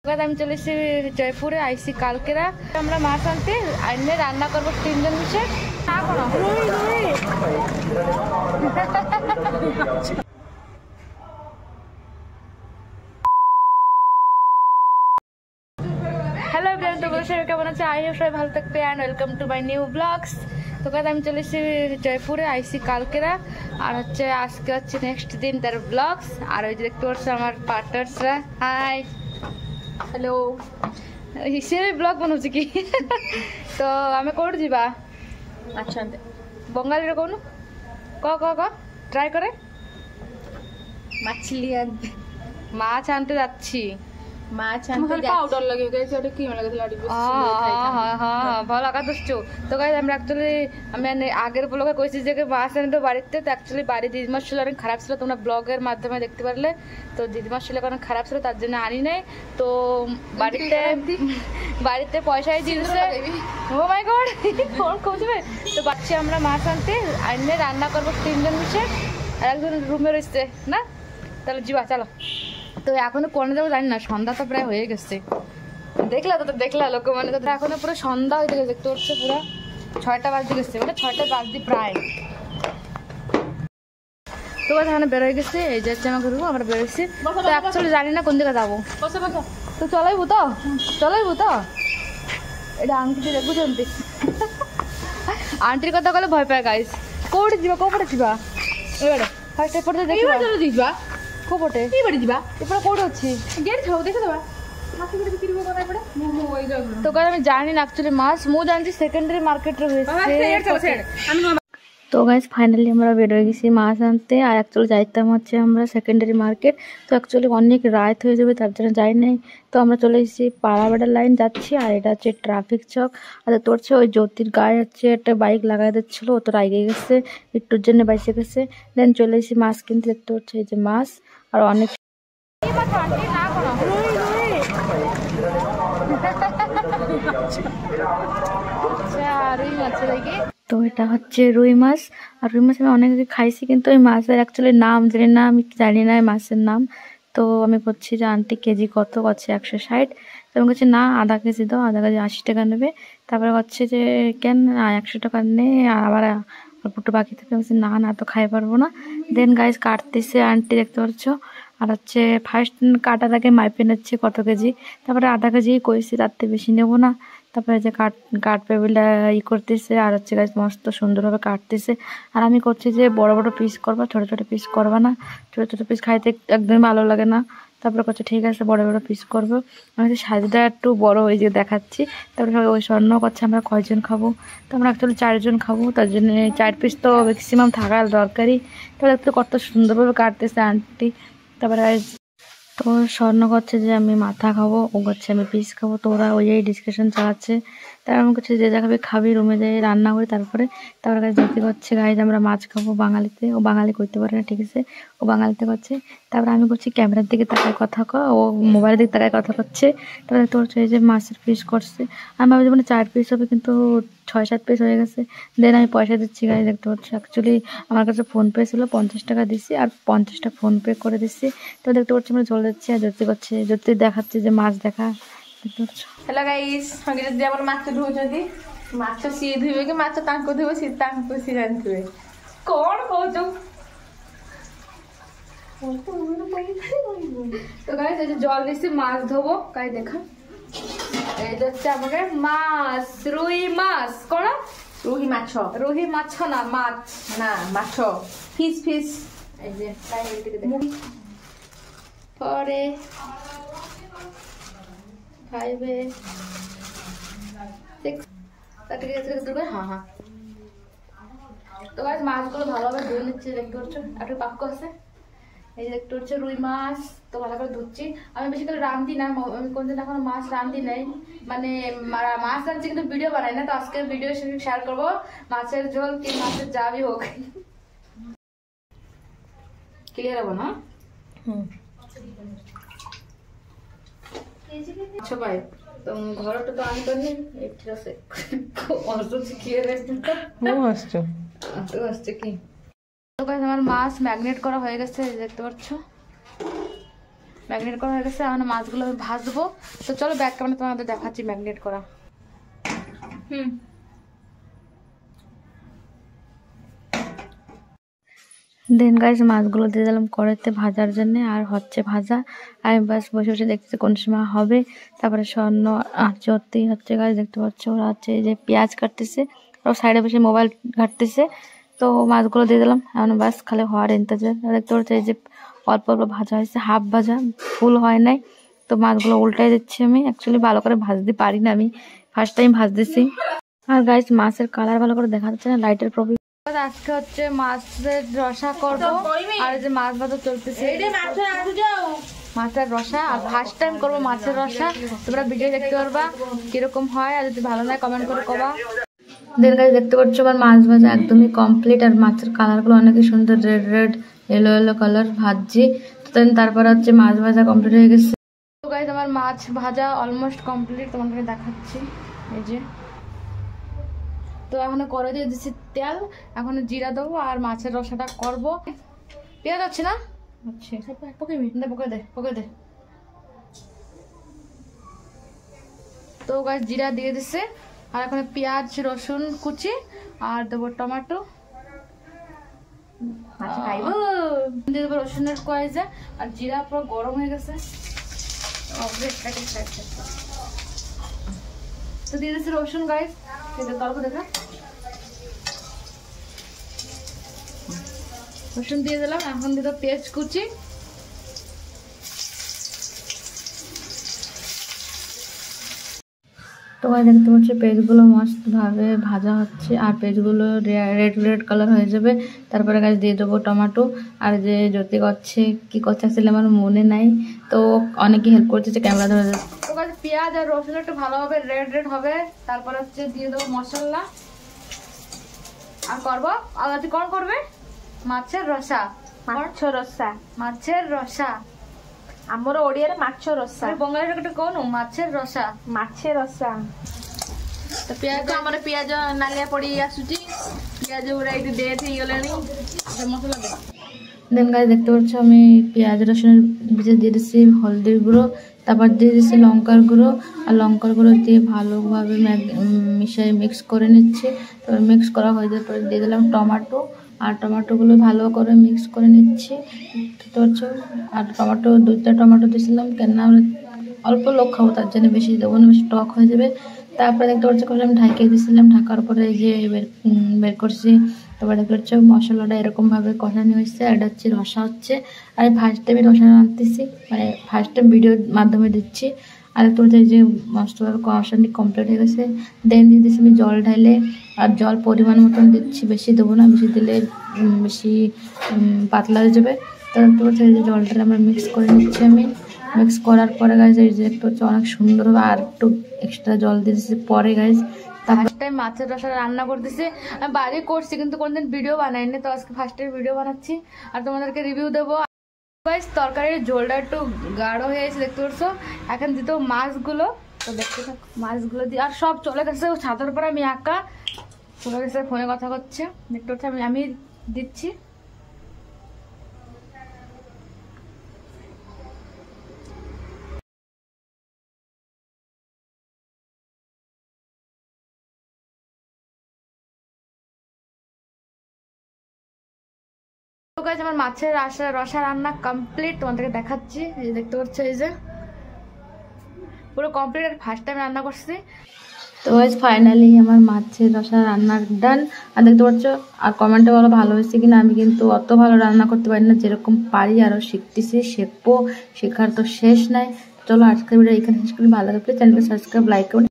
আমি চলে এসেছি জয়পুরে আইসি কালকেরা আমরা মাছ আনতে আইনে রান্না করবো 3 জন মিশে হ্যালো এভরিওয়ান, তো বলছি কেমন আছে? আই হোপ সবাই ভালো থাকবে and welcome to my new blogs. তো আমি চলে এসেছি জয়পুরে আইসি কালকেরা আর আজকে নেক্সট দিন তার ব্লগস। আর ওই যে দেখতে পাচ্ছি আমার পার্টনার্সরা। হাই হ্যালো, সে ব্লগ বনাଉଛି কি? তো আমি কোটি যা আচ্ছা বঙ্গালীরে কৌন ক ট্রাই করে মাছলি আনতে মাছ আনতে যাচ্ছি। মাছ আনতে পাউডার লাগে গাইস, এটা কি লাগে ভালো লাগা দছছো। তো গাইস আমরা অ্যাকচুয়ালি আমি আগের ব্লগে কইছি যে মাছ আনতে বাড়িতে, তো অ্যাকচুয়ালি বাড়ি দিদিমার শরীর অনেক খারাপ ছিল, তোমরা ব্লগের মাধ্যমে দেখতে পারলে। তো দিদিমার শরীর অনেক খারাপ ছিল, তার জন্য আনি নাই। তো বাড়িতে পয়সাই দিয়েছে। ও মাই গড কোন খুঁজবে। তো বাচ্চা আমরা মাছ আনতে আইনে রান্না করবো 3 জন মিশে, আর একজন রুমে রয়েছে না। তাহলে জিবা চলো। তো এখনো কোনে যাবো জানি না, সন্ধ্যা তো প্রায় হয়ে গেছে। দেখলা লোক মানে তো এখনো পুরো সন্ধ্যা হয়ে গেছে, দেখতে পাচ্ছ পুরো 6টা বাজতে গেছে, মানে 6টা বাজতে প্রায়। তো এখানে বেরোয় গেছে, এই যাচ্ছে আমার ঘুরবো, আমরা বেরোচ্ছি। তো অ্যাকচুয়ালি জানি না কোন দিকে যাবো। তো চলাইবো তো এটা আংটি দেখুଛନ୍ତି আন্টির কথা কলে ভয় পায় গাইস। কোপটে ଯିବା এবারে ফার্স্ট এপটে ଦେଖିବା ଯିବା কোপটে ଏଇପଟେ ଯିବା ଏପଟେ କୋଉଠି ଅଛି ଗେଟ୍ ଥାଉ ଦେଖିଦେବା। তো আমি জানি না অ্যাকচুয়ালি মাছ মু জানছি সেকেন্ডারি মার্কেটে হয়েছে। তো গাইস ফাইনালি আমরা বেরোয় গেছি মাছ আনতে, আর অ্যাকচুয়ালি যাইতাম আমরা সেকেন্ডারি মার্কেট। তো অ্যাকচুয়ালি অনেক রাত হয়ে যাবে, তার জন্য যাই নাই। তো আমরা চলে এসেছি পাড়াবাড়ার লাইন যাচ্ছি, আর এটা ট্রাফিক চক। আর তোর ওই জ্যোতির গায়ে একটা বাইক লাগাই দিচ্ছিল, ও তো রাগে গেছে, একটুর জন্য বাইসে গেছে। দেন চলে এসেছি মাছ কিনতে, দেখতে হচ্ছে এই যে মাছ আর অনেক। তো এটা হচ্ছে রুই মাছ, আর রুই মাছ আমি অনেক খাইছি, কিন্তু ওই মাছের অ্যাকচুয়ালি নাম জানি না, আমি জানি না এই মাছের নাম। তো আমি করছি যে আন্টি কেজি কত করছে 160। তো আমি করছি না আধা কেজি দাও, আধা কেজি 80 টাকা নেবে। তারপরে হচ্ছে যে কেন 100 টাকা নে, আবার অল্পটু বাকি থেকে বলছি না তো খাই পারবো না। দেন গাইস কাটতেছে আন্টি, দেখতে পাচ্ছ। আর ফার্স্ট কাটার আগে মাইপে নিচ্ছে কত কেজি, তারপরে আধা কেজি কইছি, তার থেকে বেশি নেবো না। তারপরে যে কাটবে বলে করতেছে, আর গাছ মস্ত সুন্দরভাবে কাটতেছে। আর আমি করছি যে বড় বড় পিস করবা, ছোট ছোট পিস করবা না, ছোট ছোট পিস খাইতে একদমই ভালো লাগে না। তারপরে করছে ঠিক আছে বড় বড় পিস করবো। আমি সাইজটা একটু বড় ওই যে দেখাচ্ছি। তারপরে ওই স্বর্ণ করছে আমরা কয়জন খাবো, তো আমরা অ্যাকচুয়ালি 4 জন খাবো, তার জন্য 4 পিস তো ম্যাক্সিমাম থাকা দরকারই। তারপরে একটু কত সুন্দরভাবে কাটতেছে আন্টি। তারপরে তো স্বর্ণ করছে যে আমি মাথা খাবো, ও করছে আমি পিস খাবো। তো ওরা ওই ডিসকাশন চালাচ্ছে। তারপর আমি করছি যে যা খাবি রুমে যাই রান্না করি। তারপরে গাছ দেখতে করছে গাইজ আমরা মাছ খাবো বাঙালিতে, ও বাঙালি করতে পারে না, ঠিক আছে ও বাঙালিতে করছে। তারপরে আমি করছি ক্যামেরার দিকে তাকায় কথা ও মোবাইলের দিকে তাকায় কথা করছে। তারপরে তোর এই যে মাছের পিস করছে, আমি ভাবছি মানে 4 পিস হবে, কিন্তু 6-7 পিস হয়ে গেছে। দেন আমি পয়সা দিচ্ছি গাইজ, দেখতে পাচ্ছি। অ্যাকচুয়ালি আমার কাছে ফোনপে ছিল, 50 টাকা দিচ্ছি আর 50টা ফোনপে করে দিচ্ছি। তো দেখতে পাচ্ছি আমরা চলে যাচ্ছি, আর জ্যোতি দেখাচ্ছে যে মাছ দেখা। হ্যালো গাইস, আমি যদি আমার মাছ ধুউଛନ୍ତି, মাছ সিଏ ধুইবে କି ମାଛ ତାଙ୍କୁ ଧୁଇବ, ସିଏ ତାଙ୍କୁ ସିଏ ଜାଣିଥିବେ। କଣ କହୁଛ? তো গাইস এই যে জল দিচ্ছি মাছ ধোবো, গাই দেখা এই হচ্ছে আমাদের মাছ, রুই মাছ। কোন রুহি মাছ? রুহি মাছ না, মাছ না মাছ, ফিশ ফিশ। এই যে গাই পরে খাইবে 6 হ্যাঁ। তো গাইস মাছগুলো ভালোভাবে ধুয়ে নিচ্ছি, দেখতে পাচ্ছ একটু পাক্ক আছে। এই যে দেখতে হচ্ছে রুই মাছ, তো ভালো করে ধুচ্ছি। আমি বেশি করে রাঁধি না, আমি কোনদিন এখন মাছ রাঁধি নাই, মানে মাছ রাঁধছি কিন্তু ভিডিও বানাই না। তো আজকে ভিডিও শেয়ার করবো মাছের ঝোল কি মাছের যাবি হোক, ক্লিয়ার হবো না। আচ্ছা ভাই তো ঘরটা তো আনি পারি ঠিক আছে আসছে কি আসছে কি। তো গাইস আমার মাছ ম্যাগনেট করা হয়ে গেছে, দেখতে পাচ্ছ। ম্যাগনেট করা হয়ে গেছে, এখন মাছগুলো ভাজবো। তো চলো ব্যাক ক্যামেরা তোমাদের দেখাচ্ছি ম্যাগনেট করা। দেন গাইস মাছগুলো দিয়ে দিলাম কড়াইতে ভাজার জন্য, আর হচ্ছে ভাজা। আমি বাস বসে বসে দেখতেছি কোন সময় হবে। তারপরে স্বর্ণ আচরতেই হচ্ছে গাইস, দেখতে পাচ্ছ ওরা হচ্ছে যে পেঁয়াজ কাটতেছে, ওরা সাইডে বসে মোবাইল ঘাটতেছে। তো মাছগুলো দিয়ে দিলাম, এখন বাস খালি হওয়ার ইন্তজার। দেখতে পাচ্ছ এই যে অল্প অল্প ভাজা হয়েছে, হাফ ভাজা, ফুল হয় নাই। তো মাছগুলো উল্টাই দিচ্ছি আমি, অ্যাকচুয়ালি ভালো করে ভাজতে পারি না, আমি ফার্স্ট টাইম ভাজতেছি। আর গাইস মাছের কালার ভালো করে দেখা যাচ্ছে না, লাইটের প্রবলেম। আজকে হচ্ছে মাছের রসা করবো, আর যে মাছ ভাজা চলতেছে মাছের রসা, আর ফার্স্ট টাইম করবো মাছের রসা। তোমরা ভিডিও দেখতে পারবা কিরকম হয়, আর যদি ভালো লাগে কমেন্ট করে কবা। দেন গাইস দেখতে পাচ্ছ আমার মাছ ভাজা একদমই কমপ্লিট, আর মাছের কালারগুলো অনেকই সুন্দর, red red yellow yellow colour ভাজছি। তো তারপর হচ্ছে মাছ ভাজা কমপ্লিট হয়ে গেছে। তো গাইস আমার মাছ ভাজা অলমোস্ট কমপ্লিট, তোমাদেরকে দেখাচ্ছি এই যে। তো এখন করে দিয়ে দিচ্ছি তেল, এখন জিরা দেবো আর মাছের রসাটা করবো। পেঁয়াজ হচ্ছে না, আচ্ছা পকে দে। তো গাছ জিরা দিয়ে দিছে, আর এখন পেঁয়াজ রসুন কুচি আর দেবো টমেটো, দিয়ে দেবো রসুনের কয়েছে। আর জিরা পুরো গরম হয়ে গেছে, তো দিয়ে দিচ্ছি রসুন গাইস, তলব দেখা রসুন দিয়ে দিলাম। এখন দিয়ে দেবো পেঁয়াজ কুচি, তো দেখতে পাচ্ছি পেঁয়াজগুলো মস্ত ভাবে ভাজা হচ্ছে, আর পেঁয়াজগুলো রেড রেড কালার হয়ে যাবে। তারপরে গাছ দিয়ে দেবো টমেটো, আর যে জ্যোতি করছে কি করছে আসলে আমার মনে নাই, তো অনেকে হেল্প করতেছে ক্যামেরা ধরে। তো গাছ পেঁয়াজ আর রসুন একটু ভালোভাবে রেড রেড হবে, তারপর হচ্ছে দিয়ে দেবো মশলা আর করবো। আর কোন করবে মাছের রসা, মাছের রসা ଆମର ଓଡିଆରେ ମାଛ ରସା, ବଙ୍ଗାଳୀରେ ଗୋଟେ କହୁନୁ ମାଛେର ରସା, ମାଛେ ରସା। ତ ପିଆଜ ଆମର ପିଆଜ ନାଲିଆ ପଡି ଆସୁଛି, ପିଆଜ ଗୁଡା ଏଇଠି ଡେଥ୍ ହେଇଗଲାଣି। ମସଲା ଦେ। দেন গাইস দেখতে পাচ্ছ আমি পেঁয়াজ রসুনের ভিতরে দিয়ে দিচ্ছি হলদির গুঁড়ো, তারপর দিয়ে দিচ্ছি লঙ্কার গুঁড়ো, আর লঙ্কার গুঁড়ো দিয়ে ভালোভাবে মিশিয়ে মিক্স করে নিচ্ছি। তারপর মিক্স করা হয়ে যাওয়ার পরে দিয়ে দিলাম টমেটো, আর টমেটোগুলো ভালো করে মিক্স করে নিচ্ছি। দেখতে পাচ্ছ, আর টমেটো 2টা টমেটো দিয়েছিলাম, কেন অল্প লোক খাবো তার জন্য বেশি দেবো না, বেশি টক হয়ে যাবে। তারপরে দেখতে পাচ্ছ আমি ঢাকিয়ে দিয়েছিলাম, ঢাকার পরে এই যে বের করছি। তারপরে দেখতে পাচ্ছ মশলাটা এরকমভাবে কষানো হচ্ছে, আর এটা হচ্ছে রসা হচ্ছে। আর ফার্স্ট টাইমে রসা আনতেছি, মানে ফার্স্ট টাইম ভিডিওর মাধ্যমে দিচ্ছি। আর দেখতে পাচ্ছি এই যে মশলার কষানি কমপ্লিট হয়ে গেছে। দেন দিয়ে দিচ্ছি আমি জল ঢাইলে, আর জল পরিমাণ মতন দিচ্ছি, বেশি দেবো না, বেশি দিলে বেশি পাতলা হয়ে যাবে। তো দেখতে পাচ্ছি এই যে জলটা আমরা মিক্স করে নিচ্ছি আমি। মিক্স করার পরে গাইজ এই যে একটু হচ্ছে অনেক সুন্দর হবে, আর একটু এক্সট্রা জল দিয়ে দিচ্ছি পরে গাইজ। ফার্স্ট টাইম মাছের রসা রান্না করতেছি, আমি বাড়ি করছি কিন্তু কোনদিন ভিডিও বানাইনি, তো আজকে ফার্স্ট টাইম ভিডিও বানাচ্ছি আর তোমাদেরকে রিভিউ দেবো। গাইজ তরকারির ঝোলটা একটু গাঢ় হয়ে গেছে দেখতে পাচ্ছ। এখন দিতে মাছগুলো, তো দেখতে থাক মাছগুলো দিয়ে, আর সব চলে গেছে ছাদের উপর, আমি একা চলে গেছে ফোনে কথা করছে দেখতে পাচ্ছি। আমি দিচ্ছি, আমার মাছের রসা রান্না কমপ্লিট, তোমাদেরকে দেখাচ্ছি। এই যে দেখতে পাচ্ছ, এই যে পুরো কমপ্লিট, আর ফার্স্ট টাইম রান্না করছি। তো গাইস ফাইনালি আমার মাছের রসা রান্নার ডান। আর দেখতে পাচ্ছ, আর কমেন্টে বলো ভালো হয়েছে কিনা। আমি কিন্তু অত ভালো রান্না করতে পারি না, যেরকম পারি আরও শিখতেছি, শেখার তো শেষ নাই। চলো আজকের ভিডিও এখানে শেষ করি। ভালো লাগলে চ্যানেলকে সাবস্ক্রাইব, লাইক করুন।